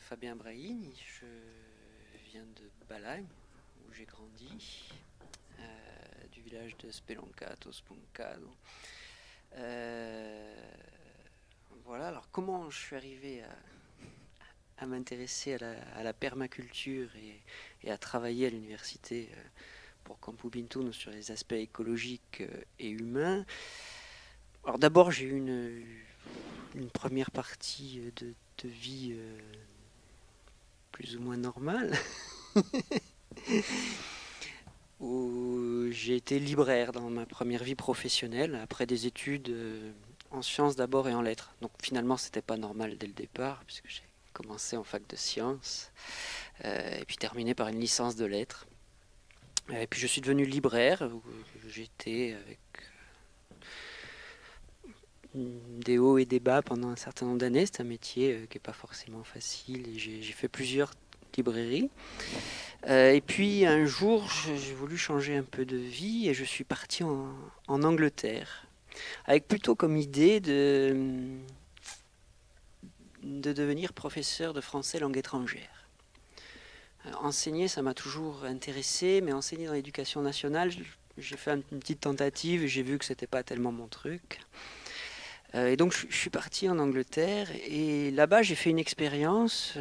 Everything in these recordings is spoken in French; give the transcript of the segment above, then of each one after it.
Fabien Brahimi, je viens de Balagne, où j'ai grandi, du village de Speloncato, Spuncado. Euh, voilà, alors comment je suis arrivé à m'intéresser à la permaculture et à travailler à l'université pour Campo Bintuno sur les aspects écologiques et humains. Alors d'abord, j'ai eu une première partie de vie plus ou moins normale, où j'ai été libraire dans ma première vie professionnelle, après des études en sciences d'abord et en lettres. Donc finalement, c'était pas normal dès le départ, puisque j'ai commencé en fac de sciences, et puis terminé par une licence de lettres. Et puis je suis devenu libraire, où j'étais avec des hauts et des bas pendant un certain nombre d'années. C'est un métier qui n'est pas forcément facile, et j'ai fait plusieurs librairies. Et puis un jour, j'ai voulu changer un peu de vie et je suis parti en Angleterre, avec plutôt comme idée de devenir professeur de français langue étrangère. Enseigner, ça m'a toujours intéressé, mais enseigner dans l'éducation nationale, j'ai fait une petite tentative et j'ai vu que c'était pas tellement mon truc. Et donc je suis parti en Angleterre et là-bas j'ai fait une expérience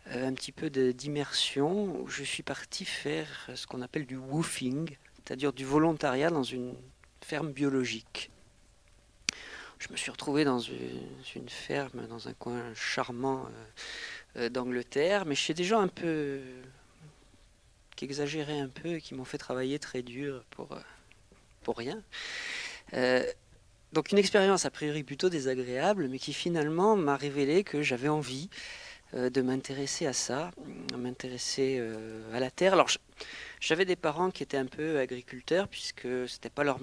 un petit peu d'immersion où je suis parti faire ce qu'on appelle du woofing, c'est-à-dire du volontariat dans une ferme biologique. Je me suis retrouvé dans une ferme, dans un coin charmant d'Angleterre, mais chez des gens un peu qui exagéraient un peu et qui m'ont fait travailler très dur pour rien. Euh, donc une expérience a priori plutôt désagréable, mais qui finalement m'a révélé que j'avais envie de m'intéresser à ça, à m'intéresser à la terre. Alors j'avais des parents qui étaient un peu agriculteurs, puisque c'était pas leur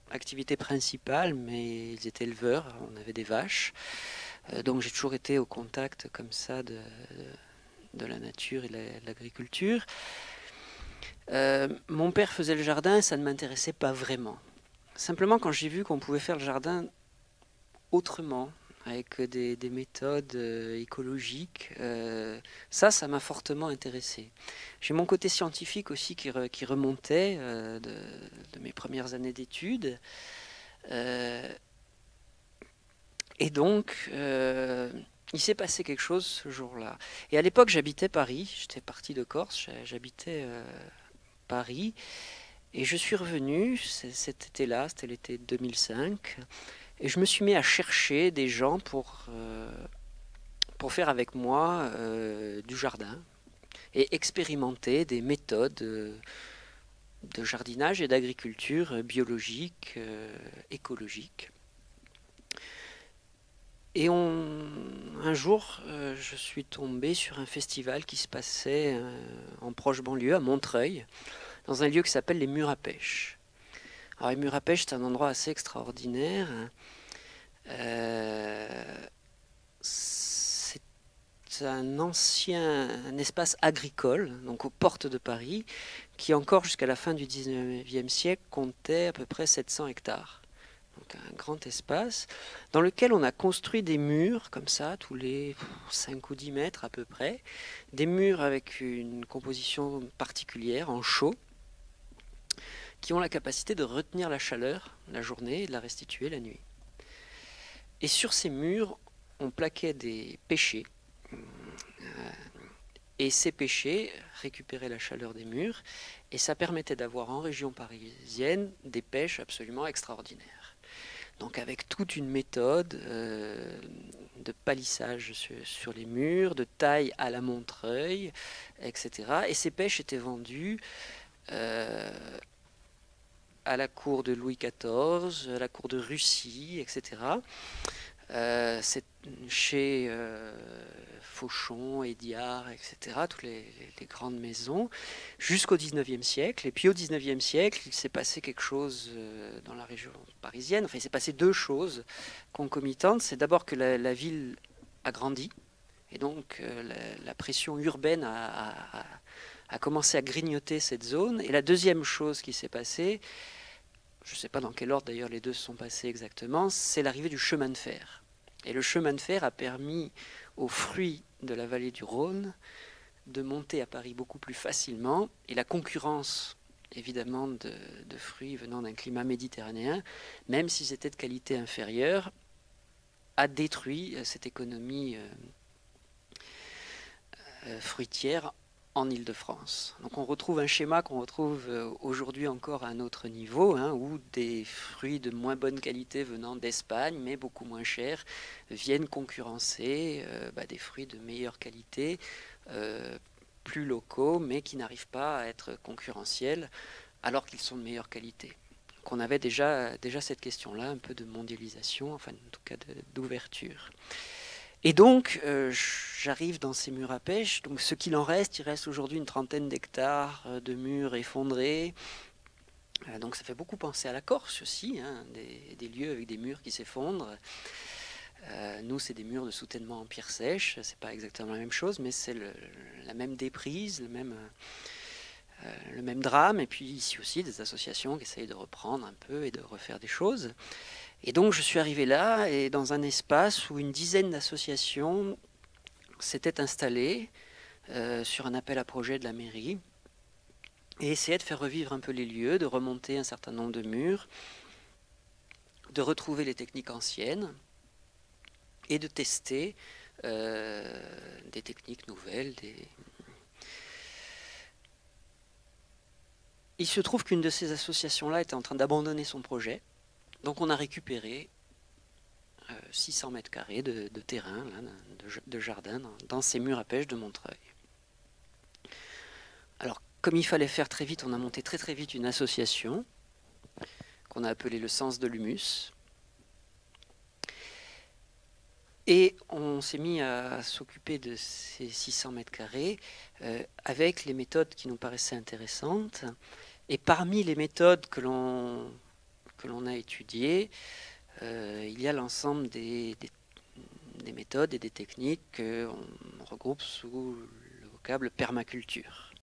activité principale, mais ils étaient éleveurs, on avait des vaches. Donc j'ai toujours été au contact comme ça de la nature et de l'agriculture. Mon père faisait le jardin et ça ne m'intéressait pas vraiment. Simplement quand j'ai vu qu'on pouvait faire le jardin autrement, avec des méthodes écologiques, ça m'a fortement intéressé. J'ai mon côté scientifique aussi qui remontait de mes premières années d'études. Euh, et donc, il s'est passé quelque chose ce jour-là. Et à l'époque, j'habitais Paris, j'étais parti de Corse, j'habitais Paris, et je suis revenu cet été-là, c'était l'été 2005, et je me suis mis à chercher des gens pour faire avec moi du jardin et expérimenter des méthodes de jardinage et d'agriculture biologique, écologique. Et un jour, je suis tombé sur un festival qui se passait en proche banlieue, à Montreuil, dans un lieu qui s'appelle les Murs à Pêche. Alors les Murs à Pêche, c'est un endroit assez extraordinaire. C'est un espace agricole, donc aux portes de Paris, qui encore jusqu'à la fin du 19e siècle comptait à peu près 700 hectares. Donc un grand espace dans lequel on a construit des murs comme ça, tous les 5 ou 10 mètres à peu près, des murs avec une composition particulière en chaux, qui ont la capacité de retenir la chaleur la journée et de la restituer la nuit. Et sur ces murs, on plaquait des pêchers. Et ces pêchers récupéraient la chaleur des murs et ça permettait d'avoir en région parisienne des pêches absolument extraordinaires. Donc avec toute une méthode de palissage sur les murs, de taille à la Montreuil, etc. Et ces pêches étaient vendues à la cour de Louis XIV, à la cour de Russie, etc. C'est chez Fauchon, Hédiard, etc., toutes les grandes maisons, jusqu'au XIXe siècle. Et puis au XIXe siècle, il s'est passé quelque chose dans la région parisienne. Enfin, il s'est passé deux choses concomitantes. C'est d'abord que la ville a grandi, et donc la pression urbaine a commencé à grignoter cette zone. Et la deuxième chose qui s'est passée, je ne sais pas dans quel ordre d'ailleurs les deux se sont passés exactement, c'est l'arrivée du chemin de fer. Et le chemin de fer a permis aux fruits de la vallée du Rhône de monter à Paris beaucoup plus facilement, et la concurrence évidemment de fruits venant d'un climat méditerranéen, même s'ils étaient de qualité inférieure, a détruit cette économie fruitière en Île-de-France. Donc on retrouve un schéma qu'on retrouve aujourd'hui encore à un autre niveau, hein, où des fruits de moins bonne qualité venant d'Espagne, mais beaucoup moins chers, viennent concurrencer des fruits de meilleure qualité, plus locaux, mais qui n'arrivent pas à être concurrentiels alors qu'ils sont de meilleure qualité. Donc on avait déjà cette question-là, un peu de mondialisation, enfin en tout cas d'ouverture. Et donc, j'arrive dans ces murs à pêche. Donc, ce qu'il en reste, il reste aujourd'hui une trentaine d'hectares de murs effondrés. Donc, ça fait beaucoup penser à la Corse aussi, hein, des lieux avec des murs qui s'effondrent. Nous, c'est des murs de soutènement en pierre sèche. C'est pas exactement la même chose, mais c'est la même déprise, le même drame. Et puis ici aussi, des associations qui essayent de reprendre un peu et de refaire des choses. Et donc je suis arrivé là, et dans un espace où une dizaine d'associations s'étaient installées sur un appel à projet de la mairie, et essayaient de faire revivre un peu les lieux, de remonter un certain nombre de murs, de retrouver les techniques anciennes, et de tester des techniques nouvelles. Il se trouve qu'une de ces associations-là était en train d'abandonner son projet, donc on a récupéré 600 mètres carrés de terrain, là, de jardin, dans ces murs à pêche de Montreuil. Alors, comme il fallait faire très vite, on a monté très vite une association qu'on a appelée le Sens de l'Humus. Et on s'est mis à s'occuper de ces 600 mètres carrés avec les méthodes qui nous paraissaient intéressantes. Et parmi les méthodes que l'on a étudiées, il y a l'ensemble des méthodes et des techniques qu'on regroupe sous le vocable permaculture.